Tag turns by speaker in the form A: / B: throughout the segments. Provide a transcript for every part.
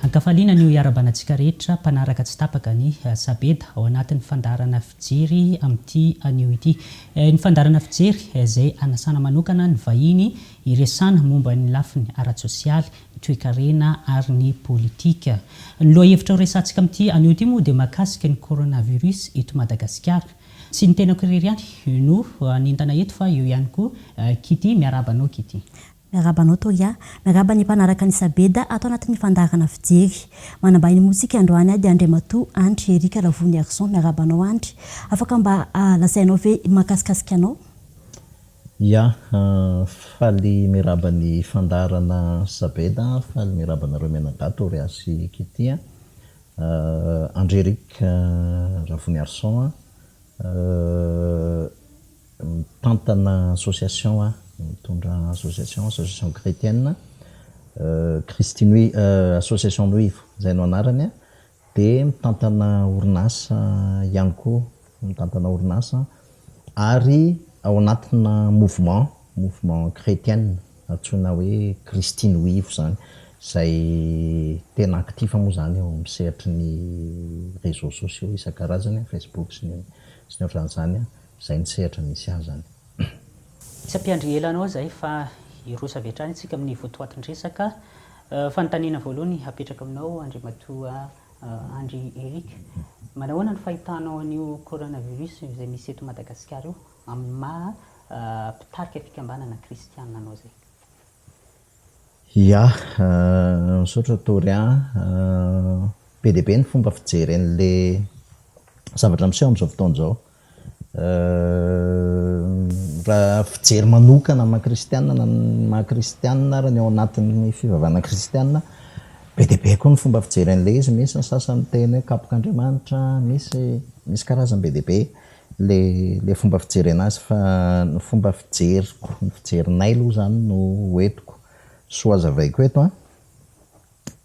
A: Ankafaliana ny iarabanantsika rehetra mpanaraka tsy tapaka ny sabeda ao anatin'ny fandarana fijery amin'ity anio ity. Ny fandarana fijery izay anasana manokana ny vahiny iresana momba ny lafiny ara-tsosialy, ny toe-karena ary ny politika. Ny lohahevitra ho resantsika amin'ity anio ity moa dia mahakasika ny coronavirus eto Madagasikara. Sy ny tenako irery ihany no anentana eto fa eo ihany koa Kity, miarabanao Kity.
B: Miarabanao Toria, miaraba ny mpanaraka ny sabeda atao anatin'ny fandarana fijery. Manambahiny mosika androany dia Andriamatoa Andry Erika Lavony Arson, miarabanao Andry. Afaka mba lasainao ve mahakasikasika anao?
C: Ya, faly miraba ny fandarana sabeda, faly miraba nareo menanga Toria sy Kity. Andry Erika Lavony Arson, mitantana association mitondra association chrétienne association Noivo zay no anarany, dia mitantana orinasa ihany koa, mitantana orinasa ary ao anatina mouvement chrétienne antsoina hoe Christine Noivo zany, zay tena actif moa zany ao misehatra ny réseaux sociaux isan-karazany, Facebook sy ny ohatran'izany, zay ny sehatra misy azy zany.
A: Tsy ampiandry elanao zay fa irosa avy hatrany tsika amin'ny votoatin-dresaka. Fanontaniana voalohany apetraka aminao Andriamatoa Andry Erika. Manahoana ny fahitanao an'io coronavirus izay misy eto Madagasikara io amin'ny maha mpitarika fikambanana kristianina anao zay?
C: Ya, misaotra Toria, be dia be ny fomba fijery an'le zavatra miseho amin'izao fotoana izao. Raha fijery manokana maha-kristianina raha ny ao anatin'ny fivavahana kristianina, be dia be koa ny fomba fijery an'le izy. Misy ny sasany teny hoe kapok'Andriamanitra, misy karazany be dia be le fomba fijery anazy, fa ny fomba fijeriko, ny fijerinay aloha zany no hoentiko so azavaiko eto,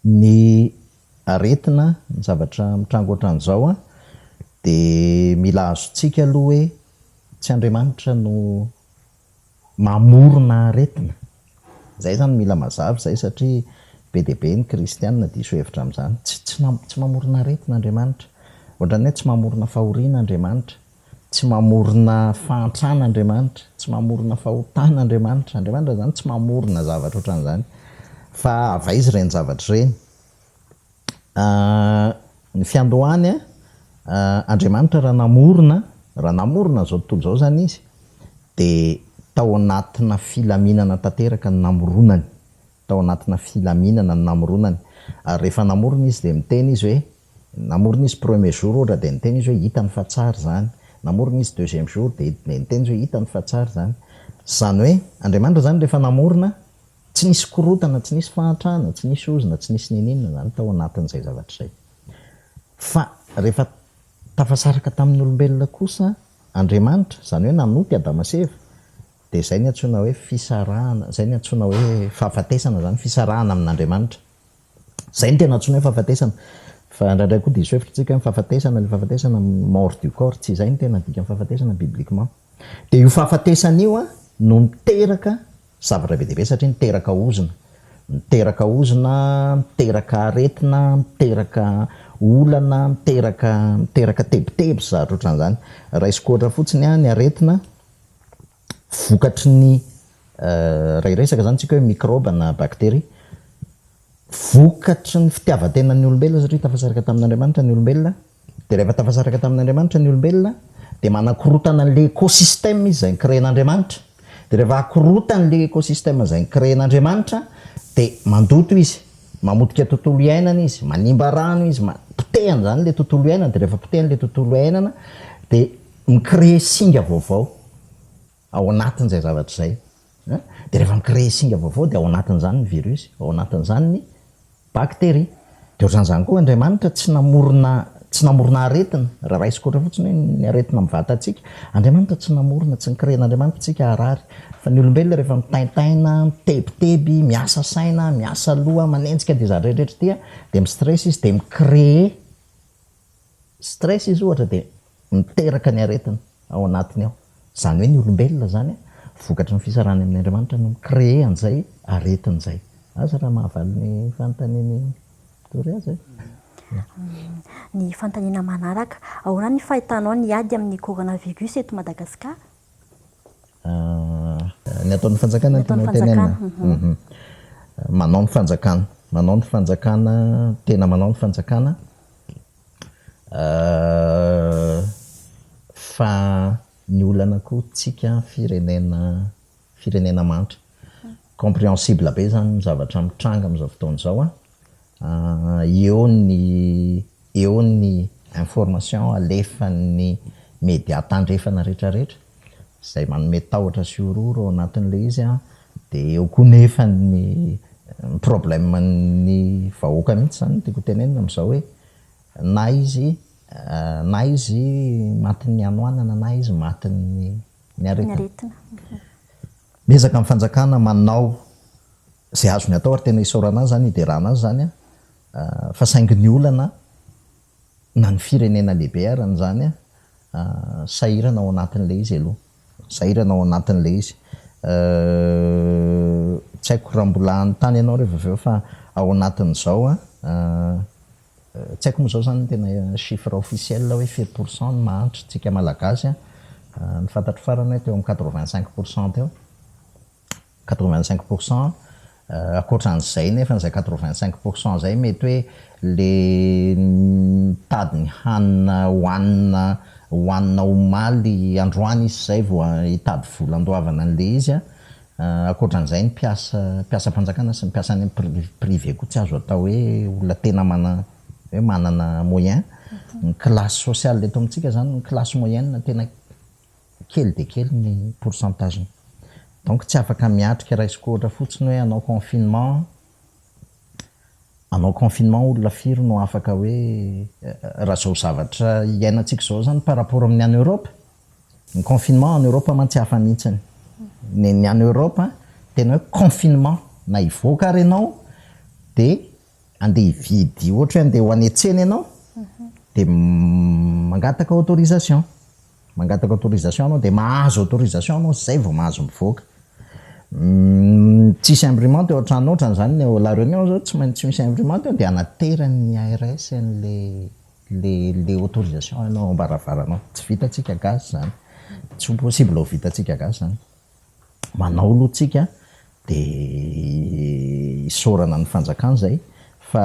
C: ny aretina, ny zavatra mitrango ohatran'izao, dia mila azontsika aloha hoe tsy Andriamanitra no mamorona aretina. Zay zany mila mazava zay, satria be dia be ny kristianina diso hevitra amin'izany. Tsy mamorona aretina Andriamanitra, ohatran'ny hoe tsy mamorona fahoriana Andriamanitra, tsy mamorona fahantrana Andriamanitra, tsy mamorona fahotana Andriamanitra. Andriamanitra zany tsy mamorona zavatra ohatran'izany, fa avaizy ireny zavatra ireny. Ny fiandohany Andriamanitra raha namorona zao tontolo zao zany izy, dia tao anatina filaminana tanteraka ny namoronany, tao anatina filaminana ny namoronany. Ary rehefa namorona izy dia miteny izy hoe, namorona izy premier jour ohatra dia miteny izy hoe hitany fa tsara zany, namorona izy deuxième jour dia miteny izy hoe hitany fa tsara zany. Zany hoe Andriamanitra zany rehefa namorona, tsy nisy korotana, tsy nisy fahantrana, tsy nisy ozona, tsy nisy ninina zany tao anatin'izay zavatra izay. Fa rehefa tafasaraka tamin'ny olombelona kosa Andriamanitra, zany hoe nanoty Adama sy Eva, dia zay ny antsoina hoe fisarahana, zay ny antsoina hoe fahafatesana zany, fisarahana amin'Andriamanitra. Zay ny tena antsoina hoe fahafatesana. Fa indraindray koa diso hevitritsika ny fahafatesana mort du corps, tsy zay ny tena dikan'ny fahafatesana bibliquement. Dia io fahafatesana io no miteraka zavatra be dia be, satria miteraka ozona, miteraka aretina, miteraka olana, miteraka tebotebo sy zavatra ohatran'izany. Raisiko ohatra fotsiny ny aretina, vokatry ny ray resaka zany tsika hoe microbe na bakteria, vokatry ny fitiavan-tenan'ny olombelona, satria tafasaraka tamin'Andriamanitra ny olombelona. Dia rehefa tafasaraka tamin'Andriamanitra ny olombelona, dia manakorotana an'le écosystème izy zay nikréen'Andriamanitra. Dia rehefa akorotana an'le écosystème zay nikréen'Andriamanitra, dia mandoto izy, mamotika tontolo iainana izy, manimba rano izy, potehana zany le tontolo iainana. Dia rehefa potehana le tontolo iainana, dia mikrée singa vaovao ao anatin'izay zavatra izay. Dia rehefa mikrée singa vaovao dia ao anatin'izany ny virus, ao anatin'izany ny bakteria. Dia ohatran'izany koa Andriamanitra tsy namorona aretina. Raha raisiko ohatra fotsiny hoe ny aretina mivatantsika, Andriamanitra tsy namorona, tsy nikréen'Andriamanitra tsika harary. Fa ny olombelona rehefa mitaintaina, mitebiteby, miasa saina, miasa loha, manenjika dia zavatra rehetra dia mistress izy, dia mikrée stress izy ohatra, dia miteraka ny aretina ao anatiny ao. Zany hoe ny olombelona zany vokatry ny fisarahany amin'ny Andriamanitra no mikrée an'izay aretin'izay. Aza raha mahavaly ny fanontaniany Victoria zay.
B: Ny fantaniana manaraka ahoana ny fahitanao ny ady amin'ny coronavirus eto Madagasikara?
C: Ny ataon'ny fanjakana tena tenenina. Manao ny fanjakana tena manao ny fanjakana fa ny olana koa tsika firenena mantra compréhensible be zany ny zavatra mitranga amin'izao fotoana izao eo ny information alefan'ny média tandrefana rehetrarehetra izay manome tahotra sy ororo ao anatin'ilay izy dia eo koa nefa ny problème ny vahoaka mihitsy zany tiako tenenina amin'izao hoe na izy matin'ny anoanana na izy matin'ny aretina. Miezaka amin'ny fanjakana manao zay azony atao ary tena isaorana azy zany hiderana azy zany fa saingy ny olana na ny firenena lehibe arany zany sahirana ao anatin'ilay izy aloha sahirana ao anatin'ilay izy tsy haiko raha mbola anytany ianao rehefa aveo fa ao anatin'izao tsy haiko moa zao zany tena chiffre officiel hoe 5% ny mahantra tsika malagasy ny fantatro farany teo amin'ny 85% teo 85%. Akoatran'izay nefa n'izay 85% zay mety hoe le tadiny hanina hohanina omaly androany izy zay vao hitady volan-dohavana an'le izy akoatran'izay ny mpiasa mpanjakana sy ny mpiasa any privé koa tsy azo atao hoe olona tena manana moyen. Ny classe sociale eto amintsika zany ny classe moyenne tena kely dia kely ny pourcentage. Donc tsy afaka miatrika raisiko ohatra fotsiny hoe anao confinement olona firy no afaka hoe raha zao zavatra iainantsika zao zany par rapport amin'ny any Europe. Ny confinement en Europe mantsy hafa mihitsiny. Ny any Europe tena hoe confinement na hivoaka ary ianao dia andeha hividy ohatra hoe andeha ho any an-tsena ianao dia mangataka autorisation anao dia mahazo autorisation anao zay vao mahazo mivoaka. Tsisy imprimante ao an-trano ohatrany zany ny La Réunion zao tsy misy imprimante dia anateran'ny ARS le autorisation ianao ambaravaranao. Tsy vitatsika gasy zany, tsy possible ho vitatsika gasy zany. Manao aloha tsika dia isaorana ny fanjakana zay fa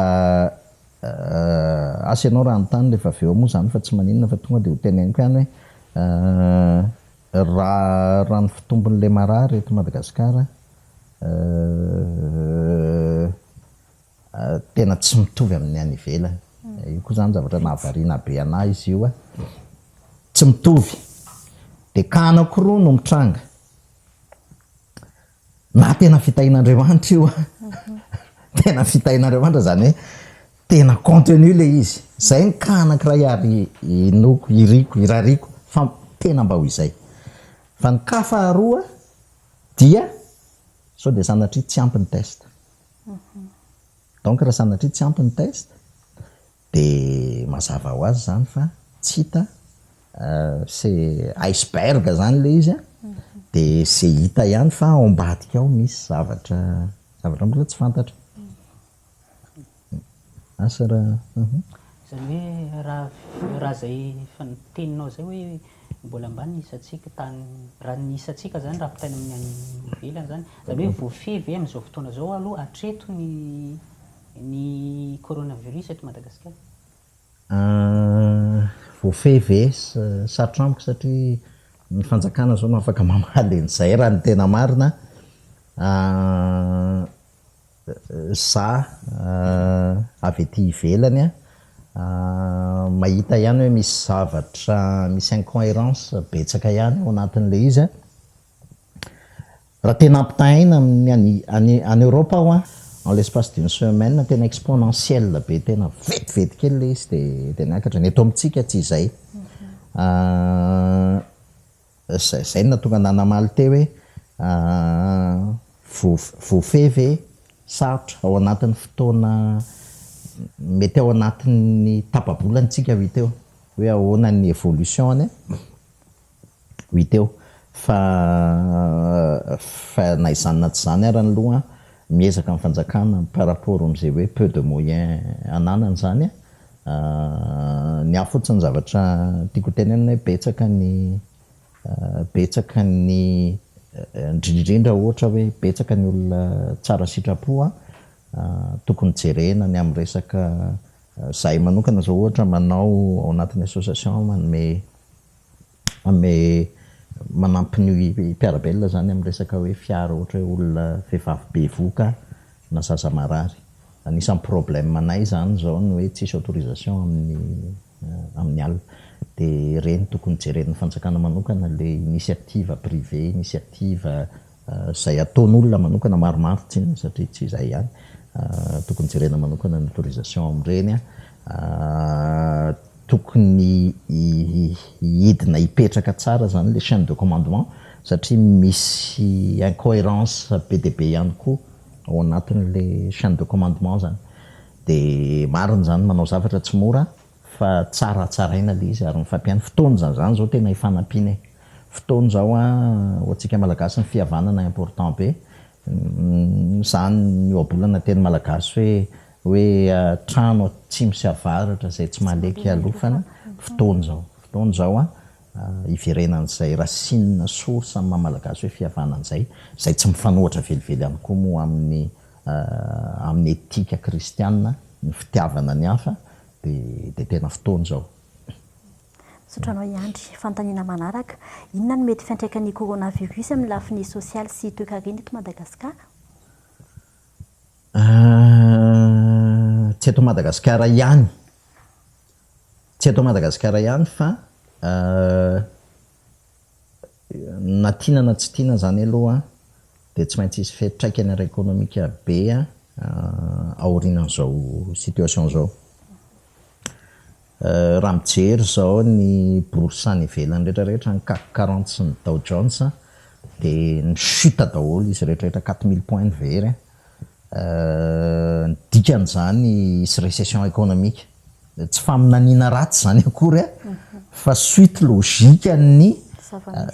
C: asa ianao raha anontany rehefa avy eo moa zany fa tsy maninona fa tonga dia ho teneniko ihany hoe raha ny fitombon'ilay marary eto Madagasikara tena tsy mitovy amin'ny any ivelany. Io koa zany zavatra nahavariana be anahy izy io tsy mitovy dia ka anankiroa no mitranga na tena fitahin'Andriamanitra io tena fitahin'Andriamanitra zany hoe tena contenu le izy zay ny ka anankiray ary inoko irariko fa tena mba ho izay fa ny ka faharoa dia sao dia sanatria tsy ampy ny test. Donc raha sanatria tsy ampy ny test dia mazava ho azy zany fa tsy hita c'est iceberg zany le izy dia zay hita ihany fa ao ambadika ao misy zavatra mbola tsy fantatra. Asa raha
A: zany hoe raha zay fanteninao zay hoe mbola ambany isatsika tany raha ny isatsika zany raha mpitaina amin'ny any ivelany zany hoe voafevy amin'izao fotoana zao aloha hatreto ny coronavirus eto Madagasikara. Voafevy
C: sarotra amiko satria ny fanjakana zao no afaka mamaly an'izay raha ny tena marina. Za avy ety ivelany mahita ihany hoe misy zavatra misy incohérence betsaka ihany ao anatin'ilay izy raha tena ampitahaina any Europe aho en l'espace d'une semaine tena exponentielle be tena vetivety kely le izy dia niakatra. Ny eto amintsika tsy izay zay no natonga nanamaly teo hoe voafevy sarotra ao anatin'ny fotoana mety ao anatin'ny tapabolantsika ho iteo hoe ahoana ny évolution ho iteo fa na izany na tsy izany ary ny loha miezaka amin'ny fanjakana par rapport am'izay hoe peu de moyen ananany zany ny afotsiny zavatra tiako tenenina hoe betsaka ny indrindrindra ohatra hoe betsaka ny olona tsara sitrapoa tokony jerenany amin'ny resaka zahay manokana zao ohatra manao ao anatin'ny association manome manampy ny mpiarabelona zany amin'ny resaka hoe fiara ohatra hoe olona vehivavy be voka na zaza marary. Anisan'ny problème anay zany zao ny hoe tsisy autorisation amin'ny alina dia reny tokony jeren'ny fanjakana manokana le initiative privé initiative zay ataon'olona manokana maromaro tsiny satria tsy zay ihany tokony jerena manokana ny autorisation amin'ireny tokony hidina hipetraka tsara zany le chaîne de commandement satria misy incohérence be dia be ihany koa ao anatin'le chaîne de commandement zany dia mariny zany manao zavatra tsy mora fa tsaratsaraina le izy ary mifampiany fotoana zany zao tena hifanampiana fotoana zao ho antsika malagasy ny fihavanana important be zany oabolana teny malagasy hoe trano atsimo sy avaratra zay tsy maleky alofana fotoana zao iverenan'izay rasinina source amin'ny mahamalagasy hoe fihavanan'izay zay tsy mifanohatra velively ihany koa moa amin'ny etika kristiana ny fitiavana ny hafa dia tena fotoana zao.
B: Sotranao iandry fantaniana manaraka inona no mety fiantraikan'ny coronavirus amin'ny lafiny sosialy sy toe-karena eto Madagasikara?
C: Tsy eto Madagasikara ihany fa na tiana na tsy tiana zany aloha dia tsy maintsy isy fiantraikany ara-ekonomika be aorianan'izao situation zao. Raha mijery zao ny bourse any ivelany rehetrarehetra ny CAC 40 sy ny Dow Jones dia ny chute daholo izy rehetrarehetra 4000 points very ny dikan'izany isy récession économique tsy faminaniana ratsy zany akory fa suite logique ny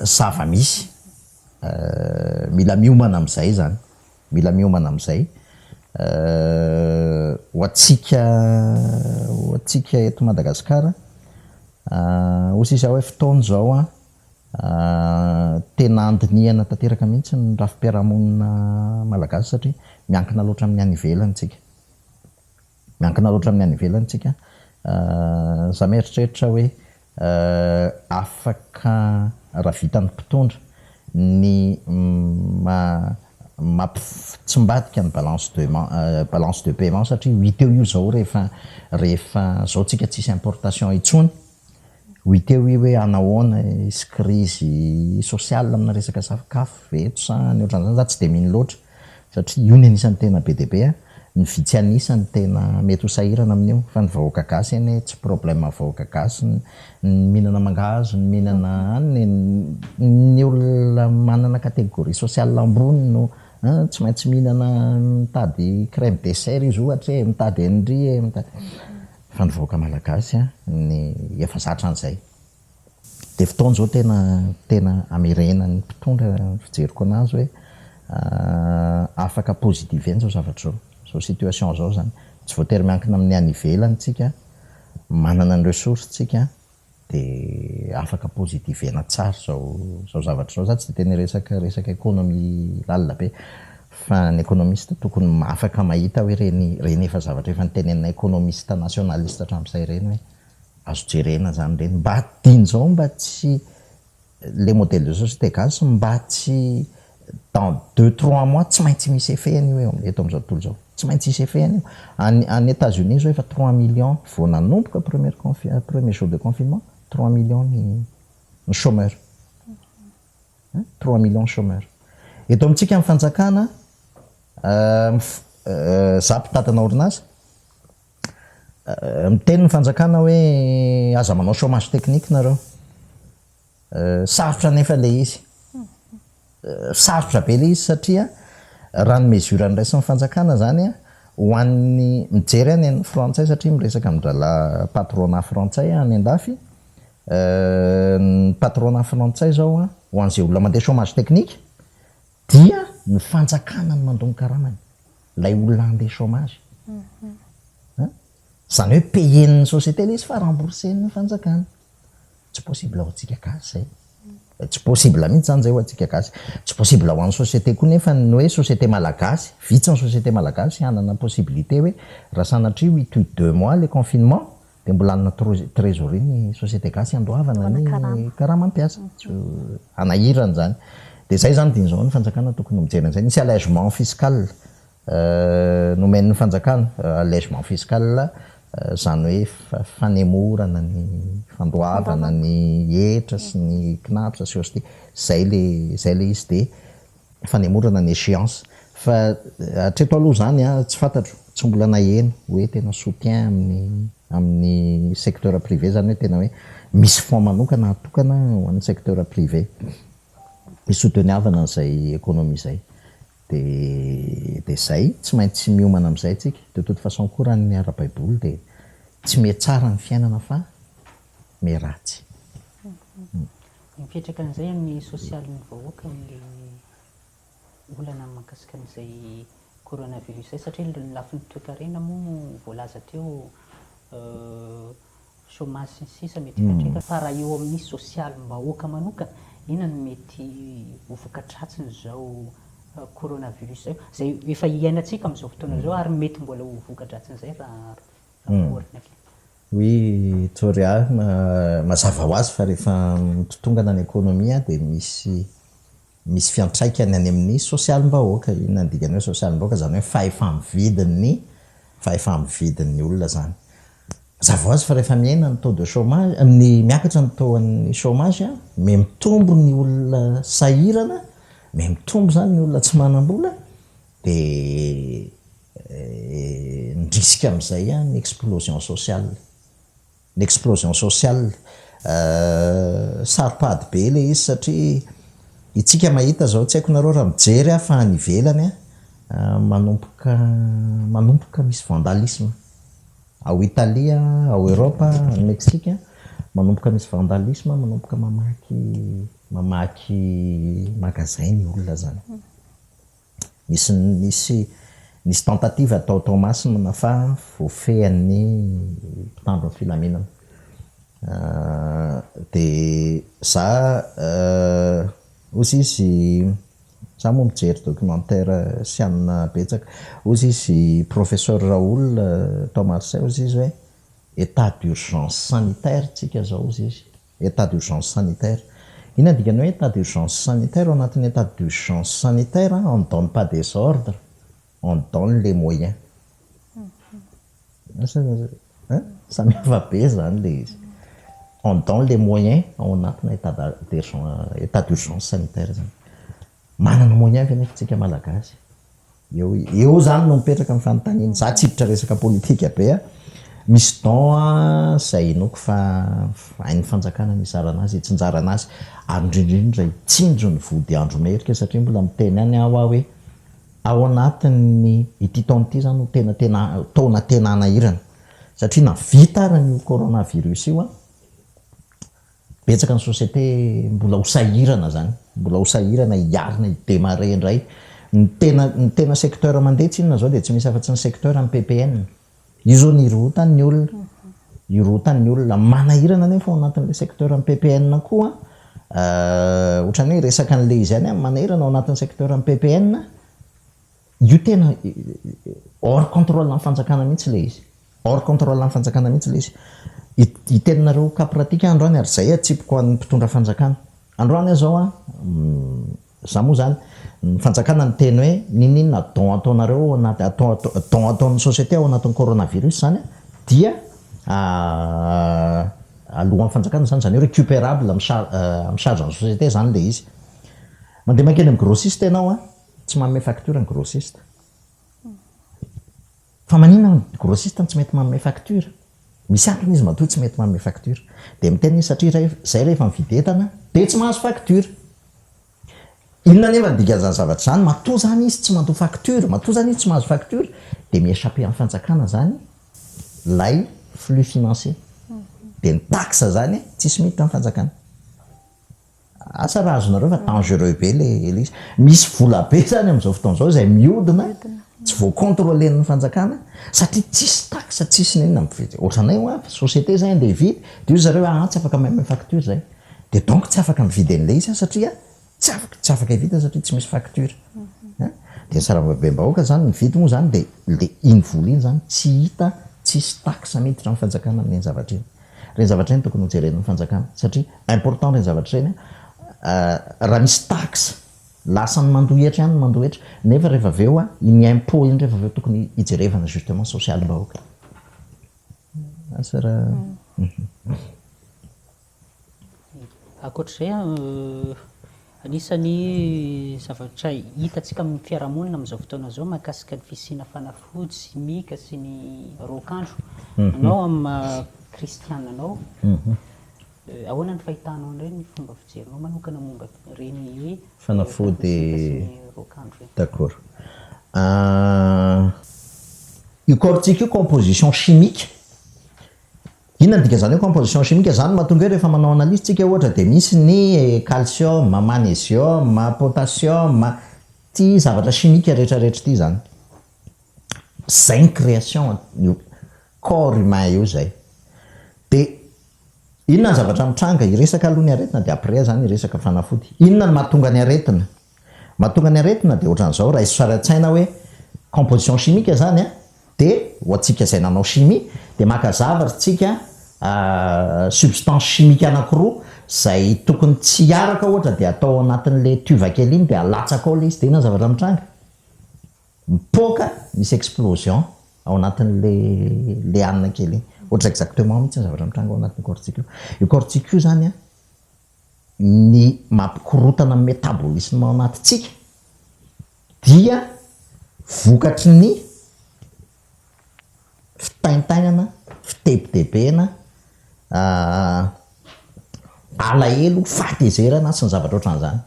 C: zava-misy mila miomana amin'izay ho atsika eto Madagasikara hozy izy hoe fotoana zao tena andiniana tanteraka mihitsy ny rafim-piarahamonina malagasy satria miankina loatra amin'ny any ivelany tsika za mieritreritra hoe afaka raha vitan'ny mpitondra ny mampitsimbadika ny balance de paiement satria hita eo io zao rehefa zao tsika tsisy importation itsony hita eo io hoe anahoana isy crise sociale amina resaka sakafo veto sa ny ohatran'izany za tsy dia mino loatra satria io ny anisan'ny tena be dia be ny vitsy anisany tena mety ho sahirana amin'io fa ny vahoaka gasy eny tsy problème vahoaka gasy ny mihinana mangahazo ny mihinana ny olona manana catégorie sociale ambony no tsy maintsy mihinana mitady crème dessert izy ohatra mitady endry fa ny vahoaka malagasy ny efa zatra an'izay dia fotoana zao tena amerena ny mpitondra fijeriko anazy hoe afaka positive eny zao zavatra zao situation zao zany tsy voatery miankina amin'ny any ivelany tsika manana ny ressource tsika dia afaka positive ena tsara zao zavatra zao za tsy dia tena resaka économie lalina be fa ny économiste tokony afaka mahita hoe reny efa zavatra efa nitenenina économiste nationaliste hatramin'izay reny hoe azo jerena zany reny mba tiany zao mba tsy le modèle de société gasy mba tsy dans 2-3 mois tsy maintsy misy effet io eto amin'izao tontolo zao tsy maintsy misy effet io any États-Unis zao efa 3 millions vao nanomboka premier jour de confinement 3 millions ny chômeur 3 millions chômeur eto amintsika amin'ny fanjakana za mpitantana orinazy miteny ny fanjakana hoe aza manao chômage technique nareo sarotra nefa le izy sarotra be le izy satria raha ny mesure nyraisin'ny fanjakana zany ho an'ny mijery any frantsay satria miresaka mindrala patronat frantsay any andafy ny patronat frantsay zao ho an'izay olona mandeha chômage technique dia ny fanjakana ny mandony karamany lay olona an'le chômage zany hoe payen'ny société ilay izy fa remboursen'ny fanjakana tsy possible ho antsika gasy zay tsy possible mihitsy zany zay ho antsika gasy tsy possible ho an'ny société koa nefa ny hoe société malagasy vitsy ny société malagasy hanana possibilité hoe raha sanatria 8 2 mois le confinement de mbola anana trésorerie ny société gasy andoavana ny karama mampiasa anahirana zany de zay zany din'izao ny fanjakana tokony mijery an'izay nisy allègement fiscal nomen'ny fanjakana allègement fiscal zany hoe fanemorana ny fandoavana ny hetra sy ny knapsa sy osy zay le izy de fanemorana ny échéance fa hatreto aloha zany tsy fantatro tsy mbola naheno hoe tena soutien amin'ny secteur privé zany hoe tena hoe misy fond manokana atokana ho an'ny secteur privé isoteniavana n'izay économie zay de zay tsy maintsy miomana am'izay tsika de toute façon koa raha ny ara-baiboly de tsy mie tsara ny fiainana fa mie ratsy
A: mipetraka an'izay amin'ny sosialin'ny vahoaka n'le olana mahakasika an'izay coronavirus zay satria lafin'ny toe-karena moa voalaza teo chômage sy ny sisa mety hipatrika fa raha eo amin'ny sosialim-bahoaka manokana ina no mety ho vokatratsiny zao coronavirus zay efa iainantsika am'izao fotoana zao ary mety mbola ho vokatratsin'izay raha orina
C: oui toria mazava ho azy fa rehefa mitotongana ny économie de misy fiantraikany any amin'ny sosialim-bahoaka ina andikany hoe sosialim-bahoaka zany hoe fahefa mividin'ny olona zany mazava ho azy fa rehefa miaina ny taux de chômage amin'ny miakatra ny taux-an'ny chômage me mitombo ny olona sahirana me mitombo zany ny olona tsy manam-bola de ny risque am'izay ny explosion sociale saripady be le izy satria itsika mahita zao tsy haiko nareo raha mijery fa any ivelany manompoka misy vandalisme ao Italia ao Europa ao Mexique manompoka misy vandalisme manompoka mamaky magasin ny olona zany nisy tentative atao masina fa voafehan'ny mpitandro ny filaminana de za ozy izy za moa mijery documentaire sianina betsaka ozy izy professeur Raoul Thomas ozy izy hoe état d'urgence sanitaire tsika zao ozy izy état d'urgence sanitaire ina dikany hoe état d'urgence sanitaire ao anatin'ny état d'urgence sanitaire on ne donne pas des ordres on donne les moyens samihafa be zany le izy on donne les moyens ao anatina état d'urgence sanitaire zany manana moyen fa nefa tsika malagasy eo zany no mipetraka amin'ny fanontaniana za tsipitra resaka politika be misy don zay inoko fa hain'ny fanjakana mizarana azy itsinjarana azy ary indrindrindra itsinjo ny vody andro merika satria mbola miteny any aho hoe ao anatin'ny ity taon'ity zany no taona tena anahirana satria na vita ary ny coronavirus io betsaka ny société mbola hosahirana zany mbola hosahirana hiarina hidémarrer indray ny tena secteur mandeha tsinona zao de tsy misy afa-tsy ny secteur amin'ny PPN io zao ny irotan'ny olona manahirana nefa ao anatin'le secteur amin'ny PPN koa ohatrany hoe resaka an'le izy any manahirana ao anatin'ny secteur amin'ny PPN io tena hors contrôle amin'ny fanjakana mihitsy le izy hors contrôle amin'ny fanjakana mihitsy le izy itenanareo cas pratique androany ary zay atsipoko an'ny mpitondra fanjakana androany zao za moa zany ny fanjakana ny teny hoe ninina don ataonareo anaty don ataon'ny société ao anatin'ny coronavirus zany dia alohan'ny fanjakana zany hoe récupérable amin'ny charge ny société zany le izy mandeha makeny amin'ny grossiste ianao tsy manome facture ny grossiste fa manina grossiste tsy mety manome facture misy antony izy matoa tsy mety manome facture de miteny izy satria zay rehefa mividy entana de tsy mahazo facture inona nefa dika zany zavatra zany matoa zany izy tsy mandoa facture matoa zany izy tsy mahazo facture de miéchappé amin'ny fanjakana zany lay flux financier de ny taxe zany tsisy miditra amin'ny fanjakana asa raha azonareo fa dangereux be le izy misy vola be zany am'izao fotoana zao zay miodina tsy voacontrôlen'ny fanjakana satria tsisy taxe tsisy nenina mividy ohatranay a société zay ndeha hividy de io zareo tsy afaka maime facture zay de donc tsy afaka mividy an'le izy satria tsy afaka hivita satria tsy misy facture de sarababem-bahoaka zany mividy moa zany de le iny vola iny zany tsy hita tsisy taxe miditra amin'ny fanjakana amin'iny zavatra iny reny zavatra iny tokony hojeren'ny fanjakana satria important reny zavatra reny raha misy taxe lasany mandohetra ihany mandohetra nefa rehefa aveo a iny impôt iny rehefa aveo tokony hijerevana justement social bahoaka asara
A: akoatr'izay anisan'ny zavatra hitantsika amin'ny fiarahamonina amin'izao fotoana zao mahakasika ny fisiana fanafody simika sy ny rokandro anao amin'ny kristiananao ahoana ny fahitanao an'ireny ny fomba fijerinao manokana momba reny hoe
C: fanafody d'accord io cortique io composition chimique inona dika zany hoe composition chimique zany mahatonga hoe rehefa manao analyse tsika ohatra de misy ny calcium magnesium potassium ty zavatra chimique rehetrarehetra ty zany zay ny création io corps humain io zay de inona ny zavatra mitranga iresaka aloha ny aretina de après zany iresaka fanafody inona ny mahatonga ny aretina de ohatran'izao raha isosaratsaina hoe composition chimique zany a de ho atsika zay nanao chimie de maka zavatra tsika substance chimique anankiroa zay tokony tsy araka ohatra de atao anatin'le tuvakely iny de alatsaka ao le izy de inona ny zavatra mitranga mipoka misy explosion ao anatin'le anina kely iny ohatra exactement mihitsy ny zavatra mitranga ao anatin'ny cortique io cortique io zany a ny mampikorotana amin'ny métabolisme ao anatintsika dia vokatry ny fitaintainana fitebitebena alahelo fahatezerana sy ny zavatra ohatran'izany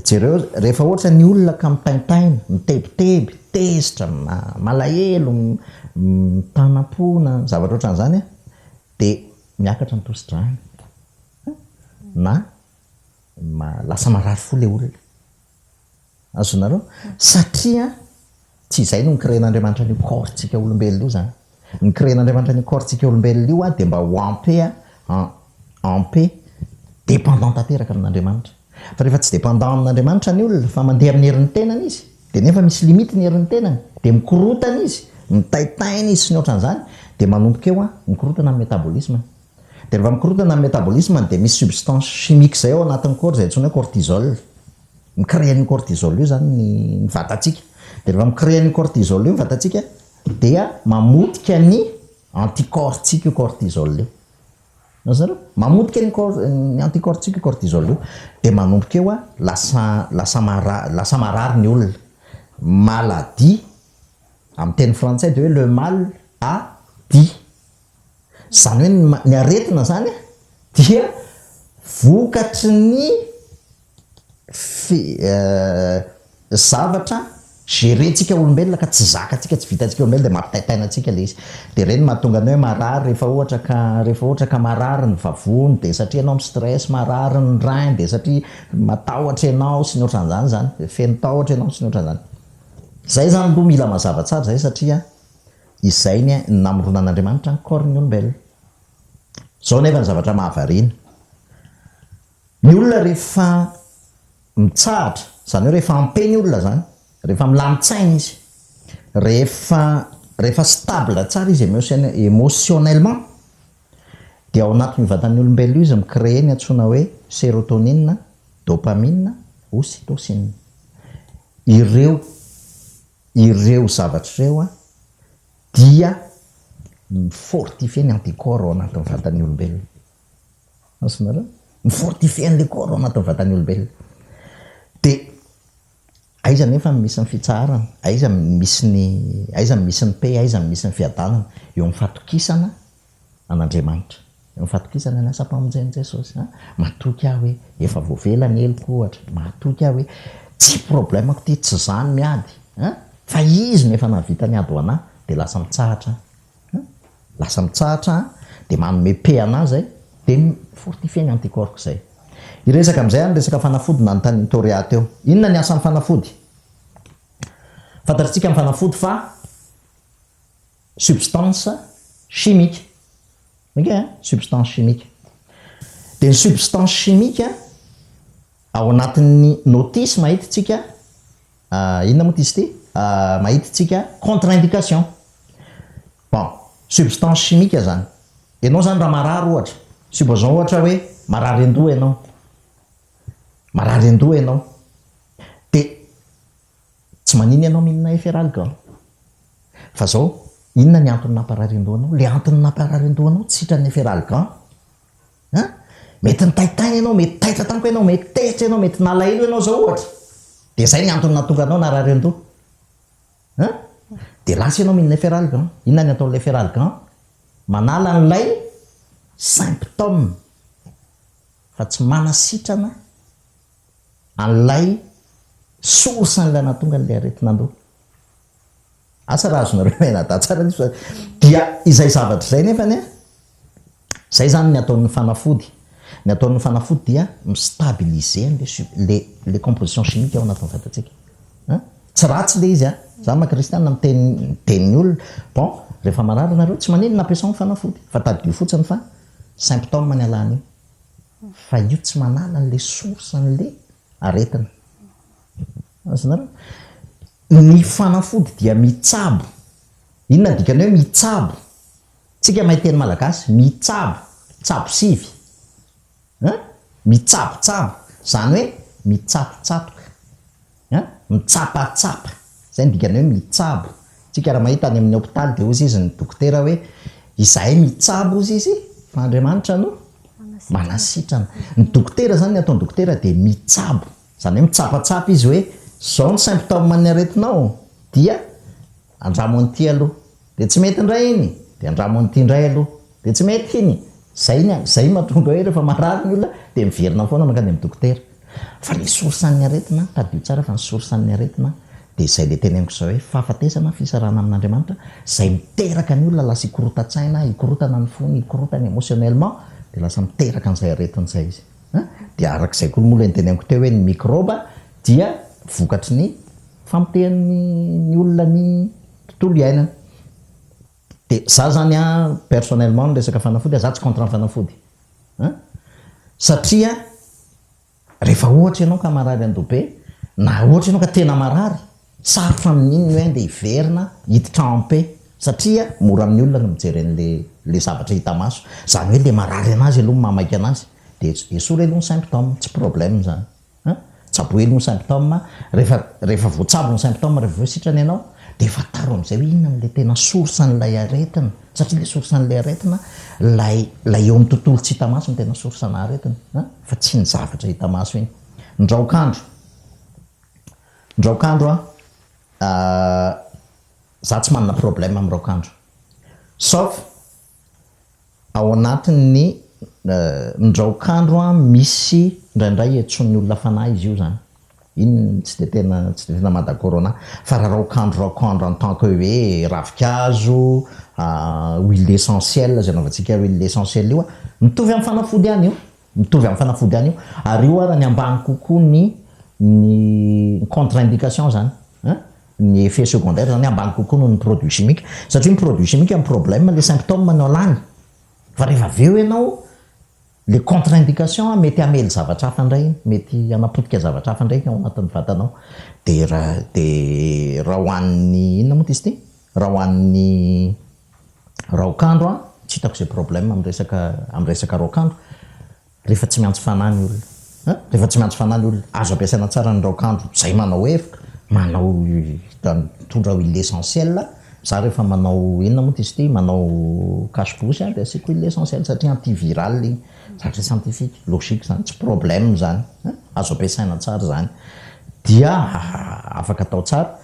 C: jereo rehefa ohatra ny olona ka mitaintaina mitebiteby tezitra malahelo mitanam-pona zavatra ohatran'izany a de miakatra ny tosi-drano na lasa marary fo le olona azonareo satria tsy izay no nycréen'andriamanitra n'io corpsika olombelona io zany ny créen'andriamanitra ny corpsika olombelona io a de mba ho ampé dépendant tanteraka amin'andriamanitra fa rehefa tsy dépendant amin'andriamanitra ny olona fa mandeha amin'ny herin'ny tenany izy de nefa misy limite ny herin'ny tenany de mikorotana izy mitaitaina izy sy ny ohatran'izany de manomboka eo a mikorotana amin'ny métabolisme de rehefa mikorotana amin'ny métabolisme de misy substance chimique zay ao anatin'ny corps zay antsoina hoe cortisol micréan'ny cortisol io zany ny vatatsika de rehefa micréan'ny cortisol io vatatsika dia mamotika ny anticorps tsika io cortisol io nazareo mamotika ny anticorps tsika io cortisol io de manomboka eo a lasa marary ny olona maladie amin'ny teny frantsay de hoe le mal a dit zany hoe ny aretina zany dia vokatry ny zavatra gérentsika olombelona ka tsy zakatsika tsy vitatsika olombelona de mampitaitainatsika le izy de reny mahatonga anao hoe marary rehefa ohatra ka marary ny vavony de satria anao stress marary ny rein de satria matahotra ianao sy ny ohatran'izany zany feno tahotra ianao sy ny ohatran'izany zay zany aloha mila mazava tsara zay satria izay ny namoronan'andriamanitra ny corps ny olombelona zao nefa ny zavatra mahavariana ny olona rehefa mitsahatra zany hoe rehefa ampeny olona zany rehefa milamitsaina izy rehefa stable tsara izy émotionnellement de ao anatin'ny vatan'ny olombelona izy micréer ny antsoina hoe sérotonine dopamine ocytocine ireo zavatra ireo a dia mifortifie ny anticorps ao anatin'ny vatan'ny olombelona asinareo mifortifie an'le corps ao anatin'ny vatan'ny olombelona de aiza nefa misy ny fitsaharana aiza misy ny pe aiza misy ny fiadanana eo amin'ny fatokisana an'andriamanitra eo amin'ny fatokisana ny asa-pamonjeny jesosy matoky aho hoe efa voavelany eloko ohatra matoky aho hoe tsy problemako ty tsy zany miady fa izy nefa navita ny ady ho anahy de lasa mitsahatra de manome pe anazy de mifortifie ny anticorps zay iresaka amin'izay any resaka fanafody na ny tany toréa teo inona ny asan'ny fanafody fantatsika mifanafody fa substance chimique ok substance chimique de ny substance chimique ao anatin'ny notice mahititsika inona moa ty izy ty mahititsika contre-indication bon substance chimique zany ianao zany raha marary ohatra supposons ohatra hoe marary andoha ianao de tsy manino ianao mihinana eferalgan fa zao inona ny antony namparary andohanao le antony namparary andohanao tsy hitrany eferalgan mety nitaitany ianao mety taitra tanko ianao mety tehitra ianao mety nalaelo ianao zao ohatra de zay ny antony natonga anao narary andoha de lasa ianao mihinana eferalgan inona ny ataon'la eferalgan manala n'lay symptôme fa tsy manasitrana an'lay source an'lay natonga an'lay aretinandoha asa raha azonareo menada tsara dia izay zavatra zay nefany zay zany ny ataon'ny fanafody ny ataon'ny fanafody dia mistabiliser le composition chimique ao anatin'ny vatatsika tsy ratsy le izy za makristiana miteniny olona bon rehefa marary nareo tsy manino nampiasao ny fanafody fa tadio fotsiny fa symptôme ny alany io fa io tsy manala n'le source an'le aretina azonareo ny fanafody dia mitsabo inona dikany hoe mitsabo tsika mahay teny malagasy mitsabo tsabo sivy mitsabotsabo zany hoe mitsapotsatoka mitsapatsapa zay ny dikany hoe mitsabo tsika raha mahita any amin'ny hôpitaly de ozy izy ny dokotera hoe izahay mitsabo ozy izy fa Andriamanitra no manasitrana ny dokotera zany ny ataon'ny dokotera de mitsabo zany hoe mitsapatsapa izy hoe zao ny symptôme ny aretinao dia andramo an'ity aloha de tsy mety indray iny de andramo an'ity indray aloha de tsy mety iny zay mahatonga hoe rehefa marary ny olona de miverina foana mankany amin'ny dokotera fa ny source an'ny aretina tadio tsara fa ny source an'ny aretina de zay le teneniko zao hoe fahafatesana fisarana amin'Andriamanitra zay miteraka ny olona lasa ikorotatsaina ikorotana ny fony ikorotany émotionnellement de lasa miteraka an'izay aretin'izay izy de arak'izay koa moa le nyteneniko teo hoe ny microbe dia vokatry ny famitehan'ny olona ny tontolo iainana de za zany personnellement ny resaka fanafody za tsy contre ny fanafody satria rehefa ohatra ianao ka marary andobe na ohatra ianao ka tena marary sarotra amin'iny hoe de hiverina hitrempe satria mora amin'ny olona no mijery an'le zavatra hita maso zany hoe le marary anazy aloha mamaiky anazy de esory aloha ny symptôme tsy problème zany tsabo elo ny symptôme rehefa voatsabo ny symptôme rehefa voasitrany ianao de efa taro am'izay hoe inona n'le tena source an'lay aretina satria le source an'lay aretina lay eo amin'ny tontolo tsy hita maso ny tena source ana aretina fa tsy ny zavatra hita maso iny ndraokandro za tsy manana problème amin'ny raokandro sauf ao anatin'ny ndraokandro misy indraindray etson'ny olona fanahy izy io zany iny tsy de tena madaccord ana fa raha raokandro en tant que hoe ravikazo huile essentielle zay anaovantsika huile essentielle io mitovy amin'ny fanafody any io ary io raha ny ambany kokoa ny contre-indication zany ny effet secondaire zany ambany kokoa noho ny produit chimique satria ny produit chimique amin'ny problème le symptôme no lany fa rehefa aveo ianao le contre-indication mety amely zavatra hafa indray mety anapotika zavatra hafa ndraiky ao anatin'ny vatanao de raha hoan'ny inona moa ty izy ty raha hoan'ny raokandro tsy hitako zay problème amin'ny resaka raokandro rehefa tsy miantso fanany olona azo ampiasaina tsara ny raokandro zay manao efoka manao tondra huile essentielle za rehefa manao inona moa ty izy ty manao cache-bouche de asiko huile essentielle satria antiviral igny zavatra scientifique logique zany tsy problème zany azo ampiasaina tsara zany dia afaka atao tsara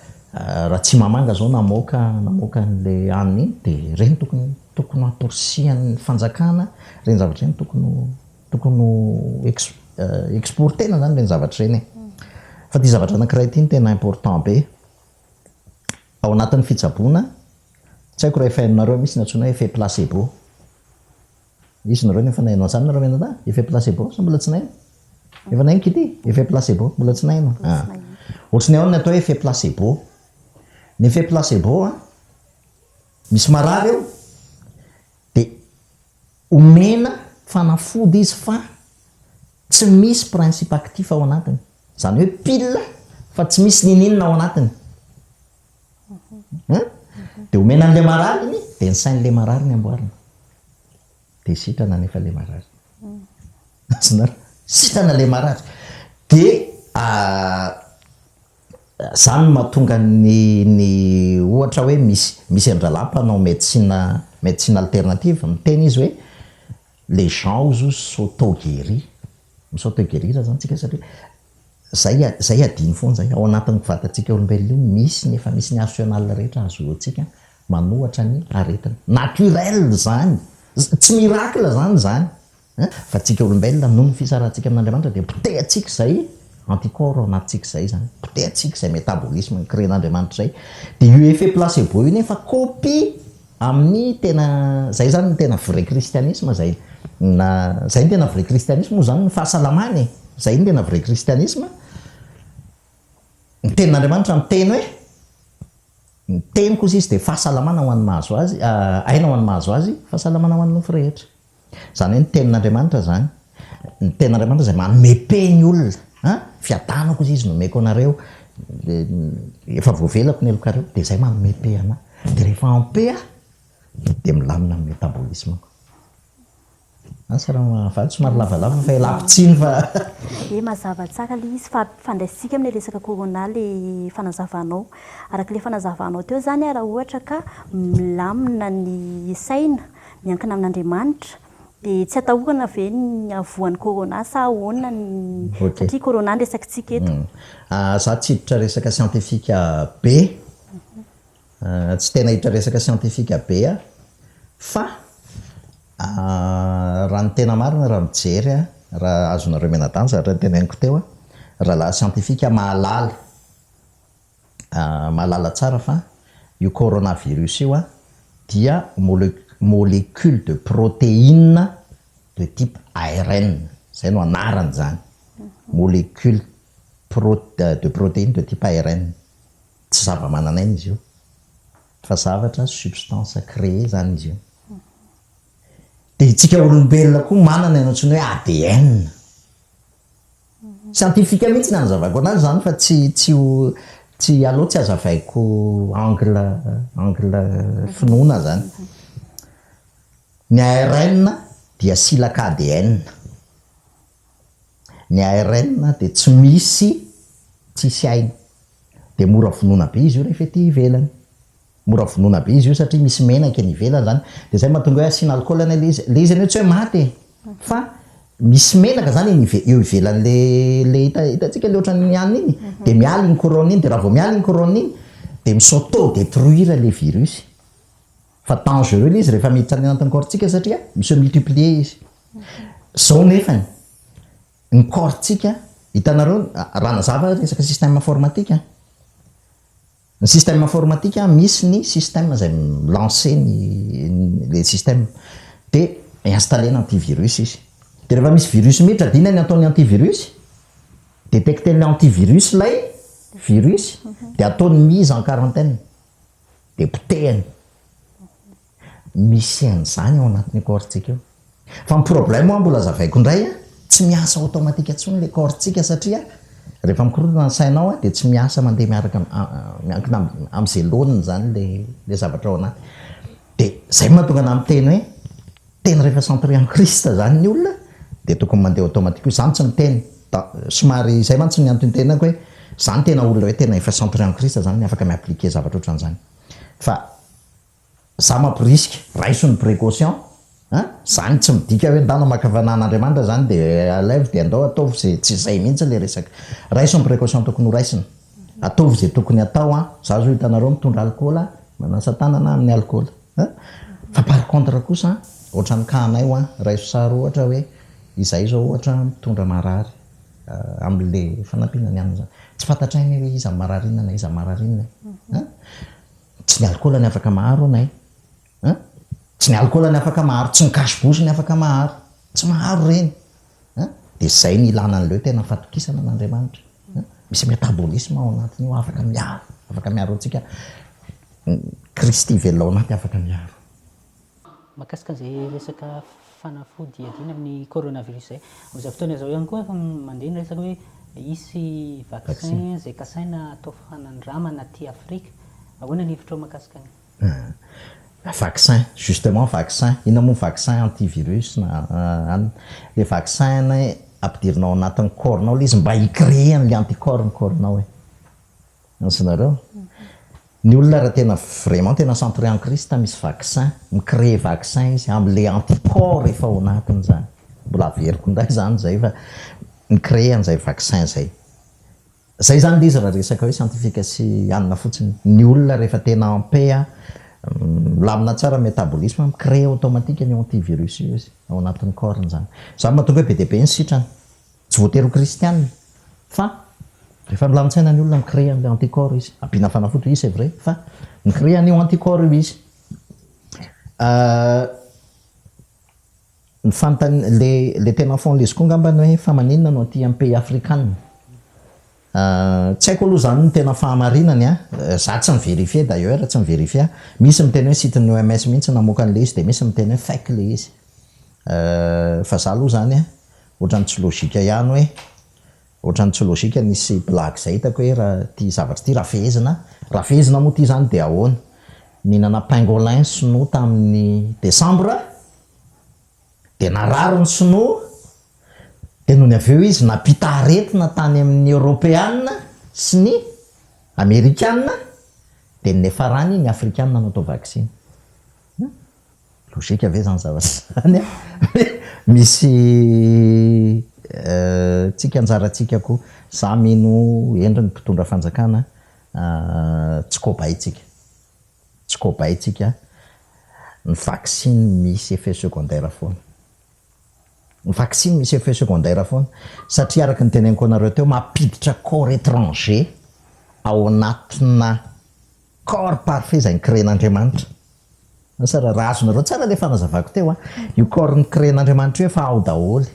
C: raha tsy mamanga zao namoaka n'le aniny iny de reny tokony atorsian'ny fanjakana reny zavatra reny tokony exportena zany reny zavatra reny fa ty zavatra anankiray ty ny tena important be ao anatin'ny fitsaboana tsy haiko raha efa hainareo misy natsoina hoe effet placebo izy nareo nefa nainao zany nareo menada effet placebo sa mbola tsy naino efa naino kity effet placebo mbola tsy naino ohatrany ao ny atao hoe effet placebo ny effet placebo misy marary eo de omena fanafody izy fa tsy misy principe actif ao anatiny, zany hoe pile fa tsy misy nininina ao anatiny de omena an'le marary iny de ny sain'le marary ny amboarina de sitrana nefa le marary sitrana le marary de zany mahatonga ny ohatra hoe misy andralam-panao médecine alternative miteny izy hoe les gens ozy s'auto-guérir s'auto-guérir zany tsika satria zay adiny foana zay ao anatin'ny vatantsika olombelona io misy nefa misy ny arsenal rehetra azoantsika manohatra ny aretina naturel zany tsy miracle zany fa tsika olombelona noho ny fisarantsika amin'Andriamanitra de potehatsika zay anticorps ao anatintsika zay zany potehatsika zay métabolisme ny créen'Andriamanitra zay de io effet placebo io nefa copie amin'ny tena zay zany ny tena vrai christianisme zay ny tena vrai christianisme moa zany ny fahasalamany zay ny tena vrai christianisme ny tenin'Andriamanitra miteny hoe ny teny kosa izy de fahasalamana ho an'ny mahazo azy aina ho an'ny mahazo azy fahasalamana ho an'ny nofo rehetra zany hoe ny tenin'Andriamanitra zany ny tenin'Andriamanitra zay manome-pe ny olona fiadanako izy izy nomeko anareo efa voavelako ny elokareo de zay manome-pe ana de rehefa ampea de milamina amin'ny métabolisme sarahavaly somary lavalava fa elapitsiny fa
B: mazava tsara le izy fa fandraisika amin'ny resaka corona le fanazavanao araka le fanazavanao teo zany raha ohatra ka milamina ny saina miankina amin'Andriamanitra de tsy atahorana ve ny avoan'ny corona sa ahoana ny satria corona ny resakitsika eto
C: za tsy hiditra resaka scientifique be tsy tena hiditra resaka scientifique be fa raha ny tena marina raha mijery raha azonareo menadanja raha tenainiko teo raha laha scientifique mahalala tsara fa io coronavirus io dia molécule de protéine de type ARN zay no anarany zany molécule de protéine de type ARN tsy zava-mananaina izy io fa zavatra substance créée zany izy io de tsika olombelona koa manana anatsony hoe ADN scientifique mihitsy ny anazavako anazy zany fa tsy aloha tsy azavaiko angle finoana zany ny ARN dia silaka ADN ny ARN de tsy misy tsisy aina de mora finoana be izy io rehefa ety ivelany mora finoana be izy io satria misy menaka ny ivelany zany de zay mahatonga hoe asina alcool le izy any hoe tsy hoe maty fa misy menaka zany eo ivelan'le hitatsika le ohatran'ny anina iny de miala iny corona iny de raha vao miala iny corona iny de misauto détruire le virus fa dangereux le izy rehefa miditra any anatin'ny corpsika satria misy multiplier izy zao nefany ny corpsika hitanareo raha nazava resaka système informatique ny système informatique misy ny système zay lancé le système de installé ny antivirus izy de rehefa misy virus miditra dina ny ataony antivirus détecten'le antivirus lay virus de ataony mise en quarantaine de potehany misy an'izany ao anatin'ny corpsika io fa ny problème mbola zavaiko indray tsy miasa automatique intsony le corpsika satria rehefa mikorotana ny sainao de tsy miasa mandeha miankina am'izay loniny zany le zavatra ao anaty de zay mahatonga ana miteny hoe tena rehefa centré en Christ zany ny olona de tokony mandeha automatique zany tsy miteny somary zay mantsy ny antony tenako hoe zany tena olona hoe tena efa centré en Christ zany ny afaka miappliquer zavatra ohatran'izany fa za mampirisika raisony précaution zany tsy midika hoe ndana makavanan'Andriamanitra zany de alève de andao ataovy zay tsy zay mihitsy le resaka raisony précaution tokony ho raisina ataovy zay tokony atao za zo hitanareo mitondra alcool manasa tanana amin'ny alcool fa par contre kosa ohatran'ny kahanay raiso sary ohatra hoe izay zao ohatra mitondra marary am'le fanampinany any zany tsy fantatrainy hoe iza mararinana iza mararinana tsy ny alcool ny afaka maharo anay tsy ny alcool ny afaka maharo tsy ny kasibosy ny afaka maharo tsy maharo reny de zay ny ilana an'leo tena fatokisana an'Andriamanitra misy métabolisme ao anatiny io afaka miaro antsika Kristy velona ao anaty afaka miaro.
A: Mahakasika an'izay resaka fanafody adina amin'ny coronavirus zay, amin'izay fotoana izao ihany koa efa mandeha ny resaka hoe hisy vaccin izay kasaina atao fanandramana aty Afrika. Ahoana ny hevitro mahakasika any?
C: Vaccin, justement vaccin, inona moa vaccin antivirus na le vaccin ampidirinao anatin'ny corps-nao le izy mba hicréer an'le anticorps ny corps-nao e. Ansinareo? Ny olona raha tena vraiment tena centré en Christ misy vaccin, micréer vaccin izy am'le anticorps efa ao anatiny zany. Mbola averiko nday zany zay fa micréer an'izay vaccin zay. Zay zany le izy raha resaka hoe scientifique sy anina fotsiny. Ny olona rehefa tena en paix lamina tsara métabolisme micréer automatique ny antivirus io izy ao anatin'ny corps zany. Zany mahatonga hoe be dia be ny sitrany. Tsy voatery ho kristianina fa rehefa milamin-tsaina ny olona micréer an'le anticorps izy. Ampiana fanafody izy c'est vrai fa micréer an'io anticorps io izy. Ny fantany le tena fon'l'izy koa ngambany hoe fa maninona no aty amin'ny pays africain. Tsy haiko aloha zany ny tena fahamarinany za tsy mivérifie d'ailleurs tsy mivérifie. Misy miteny hoe site ny OMS mihitsy namoaka an'le izy dia misy miteny hoe fake le izy. Fa za aloha zany ohatran'ny tsy logika ihany hoe ohatran'ny tsy logika nisy blague zay hitako hoe raha ty zavatra ty rafezina moa ty zany dia ahoana. Mihinana pangolin sinoa tamin'ny décembre dia nararo ny sinoa dia noho ny avy eo izy napita aretina tany amin'ny européanina sy ny amérikanina dia nefarany ny afrikanina no atao vaccine. Logika ve zany zavatra zany misy tsika anjarantsika koa za mino endriny mpitondra fanjakana tsy kobaitsika ny vaccine misy effet secondaire foana. Ny vaccine misy effet secondaire foana satria araka ny teneniko anareo teo mampiditra corps étranger ao anatina corps parfait izay nicréen'Andriamanitra. Sara raha azonareo tsara le fanazavako teo io corps nicréen'Andriamanitra io efa ao daholy.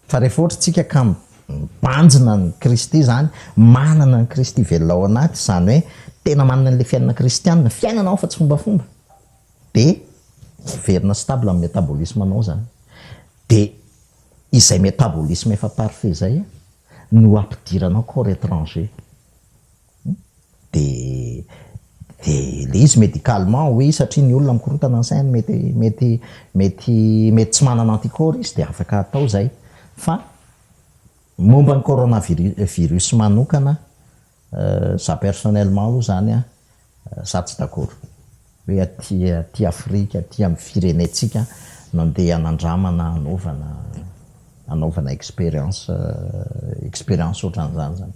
C: Fa rehefa ohatra tsika ka mibanjina ny Kristy zany, manana ny Kristy velona ao anaty, zany hoe tena manana an'le fiainana kristianina, fiainana ao fa tsy fombafomba, dia verina stable amin'ny métabolisme anao zany. Dia izay métabolisme efa parfait zay no ampidiranao corps étranger. Dia le izy médicalement oui satria ny olona mikorotana ny sainy mety tsy manana anticorps izy dia afaka atao zay. Fa momba ny coronavirus manokana za personnellement aloha zany za tsy d'accord hoe aty Afrika aty amin'ny firenetsika nandeha hanandramana anaovana expérience ohatran'izany zany.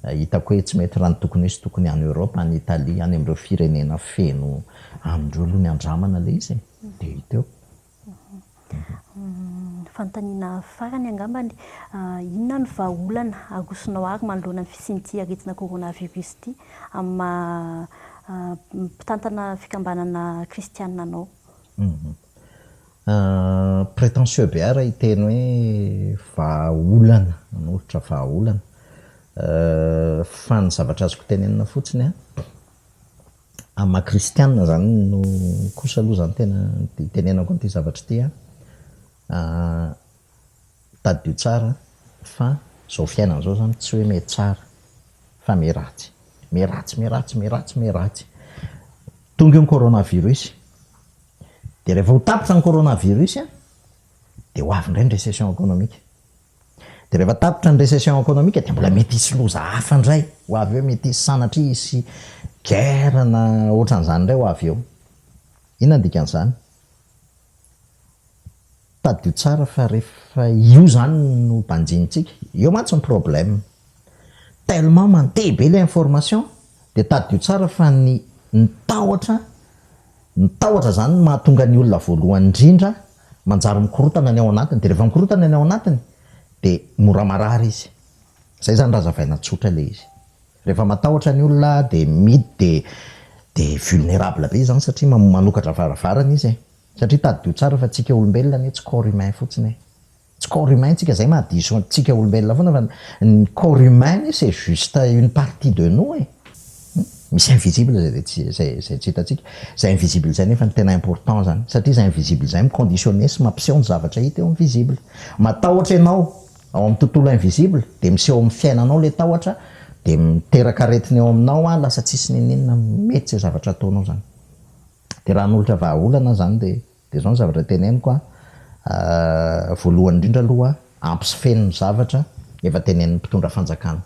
C: Hitako hoe tsy mety raha ny tokony izy tokony any Europe, any Italie, any amin'ireo firenena feno amindreo aloha ny andramana le izy dia hita eo.
B: Fanontaniana farany angambany inona ny vahaolana agosonao ary manoloana ny fisian'ity aretina coronavirus ity amin'ny mpitantana fikambanana kristianina anao?
C: Prétentieux be ara hiteny hoe vahaolana, anohitra vahaolana. Fa ny zavatra azoko tenenina fotsiny amin'ny maha-kristianina zany no kosa aloha zany tena tenenako an'ity zavatra ity tadio tsara fa zao fiainana zao zany tsy hoe mety tsara fa meratsy. Tonga eo ny coronavirus dia rehefa ho tapitra ny coronavirus dia ho avy indray ny récession économique. Dia rehefa tapitra ny récession économique dia mbola mety hisy loza hafa indray ho avy eo, mety hisy sanatria hisy guerre na ohatran'izany indray ho avy eo. Inona ny dikan'izany? Tadio tsara fa rehefa io zany no banjinitsika, eo mantsy ny problème. Tellement mandeha be le information dia tadio tsara fa ny tahotra zany mahatonga ny olona voalohany indrindra manjary mikorotana ny ao anatiny. Dia rehefa mikorotana ny ao anatiny dia mora marary izy. Zay zany raha zavaina tsotra le izy. Rehefa matahotra ny olona dia midy dia vulnérable be zany satria manokatra varavarana izy satria tadio tsara fa tsika olombelona ny tsy corps humain fotsiny. Tsy corps humain tsika zay mahadiso tsika olombelona foana fa ny corps humain c'est juste une partie de nous misy invisible zay tsy hitantsika zay invisible zay nefa ny tena important zany satria zay invisible zay miconditionné sy mampiseho ny zavatra hita eo invisible matahotra ianao ao amin'ny tontolo invisible de miseho amin'ny fiainanao le tahotra de miteraka aretina eo aminao a lasa tsisy ninina mety zay zavatra ataonao zany de raha n'olotra vahaolana zany de zao ny zavatra teneniko voalohany indrindra aloha ampy sy feno ny zavatra efa tenen'ny mpitondra fanjakana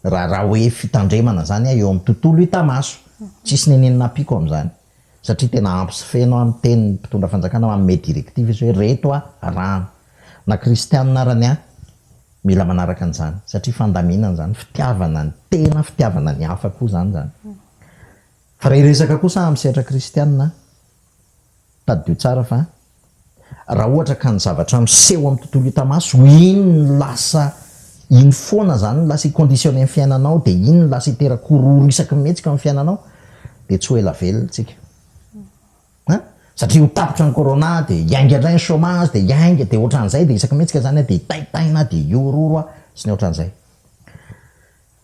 C: raha hoe fitandremana zany eo amin'ny tontolo hita maso tsisy ninina apiko am'zany satria tena ampy sy feno amin'ny tenin'ny mpitondra fanjakana amin'ny directive izy hoe reto rano na kristianina arany mila manaraka an'izany satria fandaminana zany fitiavana ny tena fitiavana ny hafa koa zany fa raha iresaka kosa amin'ny sehatra kristianina taddio tsara fa raha ohatra ka ny zavatra miseho amin'ny tontolo hita maso iny lasa iny foana zany lasa iconditionné ny fiainanao de iny lasa iterakorory isaky mihetsika amin'ny fiainanao de tsy ho ela velona tsika satria ho tapitra ny corona de iainga indray ny chômage de iainga de ohatran'izay de isaky mihetsika zany de taitaina de iororo sy ny ohatran'izay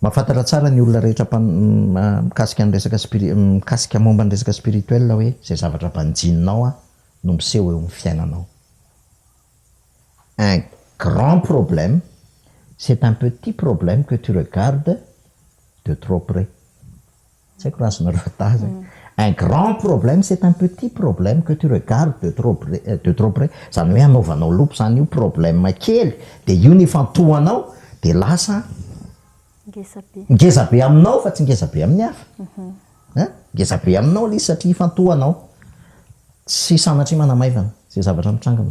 C: mahafantatra tsara ny olona rehetra mikasika ny resaka mikasika momba ny resaka spirituel hoe zay zavatra mpanjininao no miseho eo amin'ny fiainanao un grand problème c'est un petit problème que tu regardes de trop près tsy haiko raha sonareo taza un grand problème c'est un petit problème que tu regardes de trop près zany hoe anaovanao lopo zany io problème kely de io ny fantohanao de lasa ngeza be aminao fa tsy ngeza be amin'ny hafa ngeza be aminao le satria fantohanao tsy sanatry manamaivana zay zavatra mitranga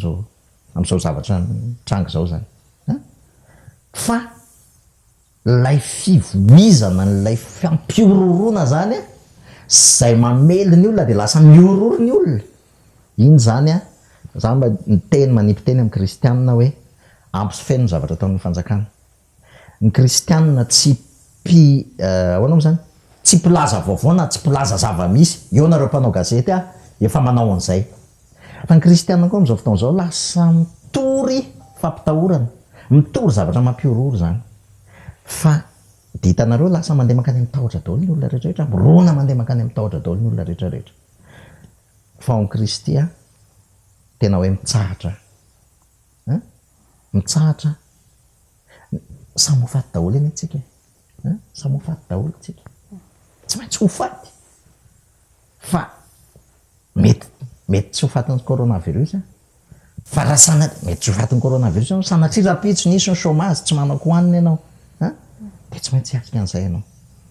C: am'zao zavatra mitranga zao zany fa lay fivoizana n'lay fampiororona zany zay mamely ny olona de lasa miororo ny olona iny zany zany mba ny teny manimpiteny amin'ny kristianina hoe ampy sy feno ny zavatra ataon'ny fanjakana ny kristianina tsy ahoana mo zany tsy mpilaza vaovao na tsy mpilaza zava-misy eo nareo mpanao gazety efa manao an'izay fa ny kristianina koa am'zao fotoana zao lasa mitory fampitahorana mitory zavatra mampiororo zany fa de hitanareo lasa mandeha makany amin'ny tahotra daholo ny olona rehetrarehetra mirona mandeha makany amin'ny tahotra daholo ny olona rehetrarehetra fa ao kristy tena hoe mitsahatra mitsahatra samy ho faty daholo eny atsika samy ho faty daholo tsika tsy maintsy ho faty fa mety tsy ho fatiny coronavirus fa raha mety tsy ho fatiny coronavirus sanatria rapitso nisy ny chômage tsy manako hoaniny ianao de tsy maintsy hiatrika an'izay ianao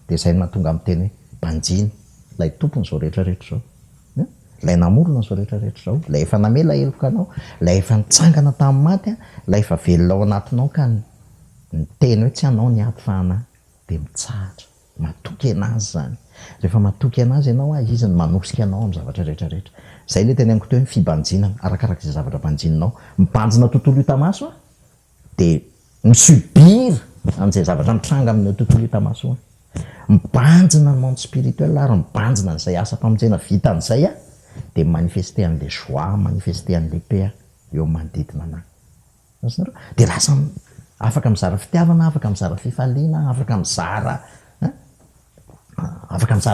C: de zay mahatonga amin'ny teny hoe mpanjiny lay tompony zao rehetrarehetra zao lay namorona zao rehetrarehetra zao lay efa namela heloka anao lay efa nitsangana tamin'ny maty lay efa velona ao anatinao ka ny teny hoe tsy anao ny aty fa ana de mitsahatra matoky anazy zany rehefa matoky anazy ianao izy ny manosika anao amin'ny zavatra rehetrarehetra zay le teny amiko teo hoe fibanjinana arakaraka izay zavatra mbanjininao mibanjina tontolo hita maso de misubira an'izay zavatra mitranga amin'ny tontolo hita maso mibanjina ny monde spirituel ary mibanjina n'izay asa mpamonjena vita an'izay de manifester an'le joie manifester an'le paix eo manodidina anazy de lasa afaka mizara fitiavana afaka mizara fifaliana afaka mizara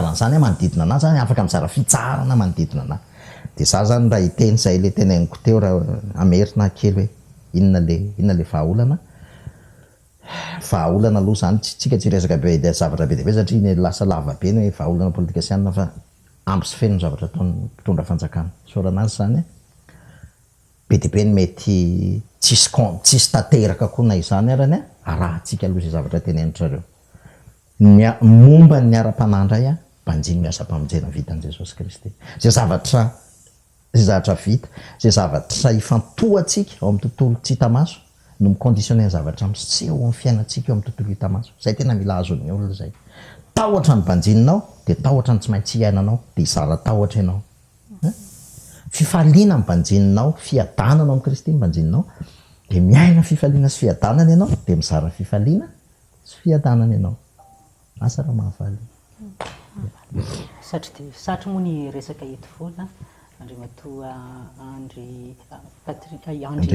C: an'izany manodidina anazy zany afaka mizara fitsarana manodidina anazy de za zany raha hiteny zay le teneniko teo raha amerina kely hoe inona le vahaolana aloha zany tsika tsy resaka be zavatra be deabe satria ny lasa lava be ny vahaolana politikasianina fa ampy sy feno zavatra ataon'ny mpitondra fanjakana soranazy zany be deabe ny mety tsisy tateraka koa na izany arany arahantsika aloha zay zavatra tenenitrareo momba ny ara-panandray mbanjiny miasa mpamonjena vita an' Jesosy Kristy zay zavatra vita zay zavatra ifantohatsika ao amin'ny tontolo tsy hita maso no miconditionné zavatra miseho amin'ny fiainatsika eo amin'ny tontolo hita maso zay tena mila azon'ny olona zay tahotra ny banjininao de tahotra ny tsy maintsy iainanao de izara tahotra ianao fifaliana ny banjininao fiadanana amin'ny Kristy ny banjininao de miaina fifaliana sy fiadanana ianao de mizara fifaliana sy fiadanana ianao asa raha mahafaly
A: satria moa ny resaka eto foana andry matoa Andry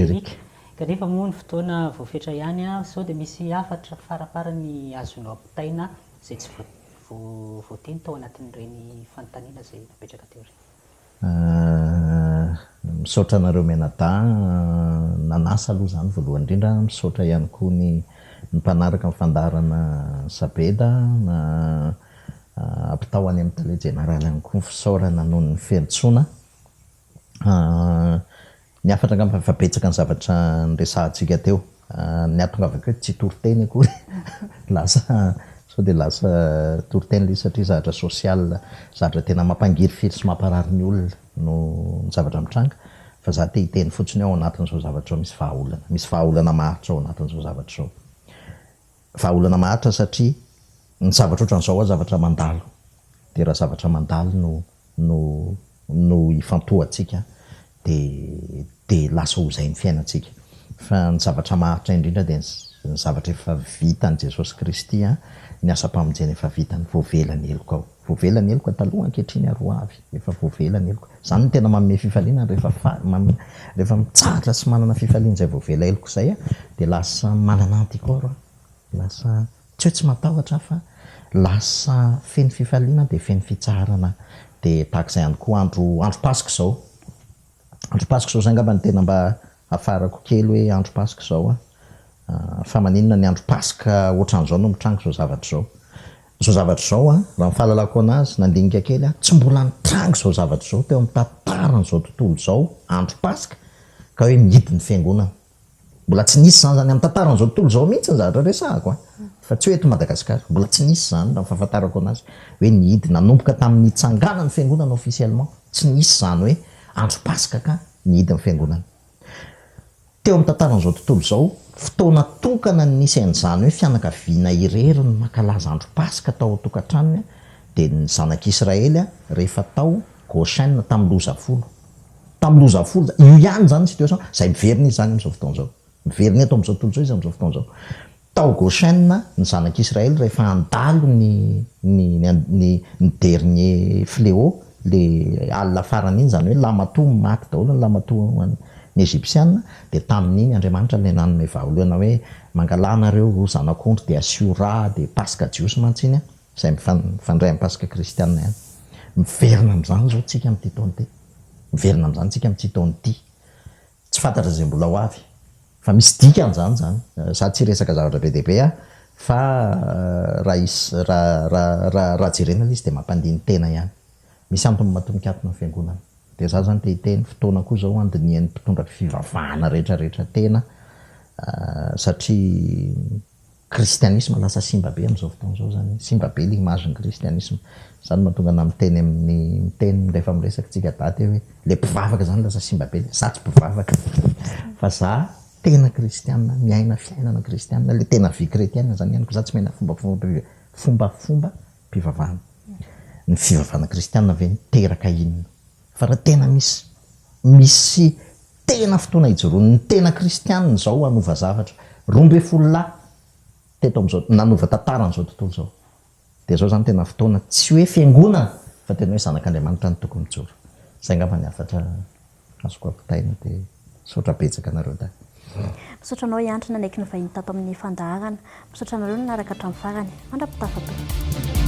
A: Eric kanefa moa ny fotoana voafetra ihany sao de misy afatra faraparany azonao apitaina zay voateny tao anatin'ireny fanontaniana zay napetraka teo reny?
C: Misaotra anareo menada nanasa aloha zany voalohany indrindra, misaotra ihany koa ny mpanaraka mifandarana Sabeda na ampitao any amin'ny tele general ihany koa fisaorana noho ny fiantsoana. Ny afatra angamba fa betsaka ny zavatra niresahantsika teo, ny atongavako hoe tsy toriteny akory lasa so de lasa toriteny le satria zavatra social, zavatra tena mampangiry fely sy mamparary ny olona no ny zavatra mitranga, fa za te hiteny fotsiny ao anatin'izao zavatra ao misy vahaolana maharitra ao anatin'izao zavatra zao. Vahaolana maharitra satria ny zavatra ohatran'izao zavatra mandalo, de raha zavatra mandalo no ifantohantsika de lasa hozay ny fiainantsika. Fa ny zavatra maharitra indrindra de ny zavatra efa vitan' Jesosy Kristy, ny asa-pamonjena efa vitany, voavelany eloko ao. Voavelany eloko taloha ankehitriny aroa avy, efa voavelany eloko. Zany no tena manome fifaliana rehefa mitsahatra sy manana fifaliana zay voavela eloko zay de lasa manana antikoro, lasa tsy matahotra fa lasa feny fifaliana de feny fitsarana. De tahak'izay ihany koa andro Pasika zao. Andro Pasika zao zay angamba ny tena mba afarako kely hoe andro Pasika zao fa maninona ny andro Pasika ohatran'izao no mitrango zao zavatra zao. Zao zavatra zao raha fahalalako anazy nandinika kely tsy mbola nitrango zao zavatra zao teo amin'ny tantaran'izao tontolo zao andro Pasika ka hoe mihidy ny fiangonana. Mbola tsy nisy zany amin'ny tantaran'izao tontolo zao mihitsy ny zavatra resahako fa tsy hoe eto Madagasikara, mbola tsy nisy zany raha fahafantarako anazy hoe nihidy nanomboka tamin'ny tsanganan'ny fiangonana officiellement, tsy nisy zany hoe andro Pasika ka nihidy ny fiangonana. Teo amin'ny tantaran'izao tontolo zao fotoana tokana nisy an'izany hoe fianakaviana irery ny mankalaza andro Pasika tao an-tokantranony de ny zanak'Israely rehefa tao Goshen tamin'ny lozafolo io ihany zany situation zay miverina izy zany amin'izao fotoana zao, miverina eto amin'izao tontolo zao izy amin'izao fotoana zao. Tao Goshen ny zanak'Israely rehefa andalo ny dernier fléau, le alina farany iny, zany hoe lamato maty daholo ny lamato ny Egyptiana, de tamin'iny Andriamanitra le nanome vahaolana hoe mangalana reo zanak'ondry de asiora de Pasika jiosy mantsiny zay mifandray amin'ny Pasika kristianina ihany. Miverina amin'izany zao tsika amin'ity taona ty, miverina amin'izany tsika amin'ity taona ty, tsy fantatra zay mbola ho avy fa misy dikan'izany zany. Za tsy resaka zavatra be dehibe fa raha jerena izy de mampandiny tena ihany, misy antony matonikatona ny fiangonana. De za zany te hiteny fotoana koa zao andinian'ny mpitondra fivavahana rehetrarehetra tena satria kristianisme lasa simba be amin'izao fotoana zao zany, simba be l'image ny kristianisme. Zany mahatonga ana miteny amin'ny miteny rehefa miresaka tsika daty hoe le mpivavaka zany lasa simba be, za tsy mpivavaka fa za tena kristianina, miaina fiainana kristianina, le tena vie kretianina zany ianiko, za tsy mihena fombafomba mpivavahana. Ny fivavahana kristianina ve miteraka inona, fa raha tena misy tena fotoana hijoroany ny tena kristianina zao hanova zavatra, 12 teto amin'izao nanova tantaran'izao tontolo zao, de zao zany tena fotoana tsy hoe fiangonana fa tena hoe zanak'Andriamanitra ny tokony mijoro. Zay ngamba ny afatra azoko ampitaina de misaotra betsaka anareo da.
B: Misaotra anao Iantra nanaiky ny vahiny tato amin'ny fandaharana, misaotra anareo nanaraka hatramin'ny farany, mandrapitafa be.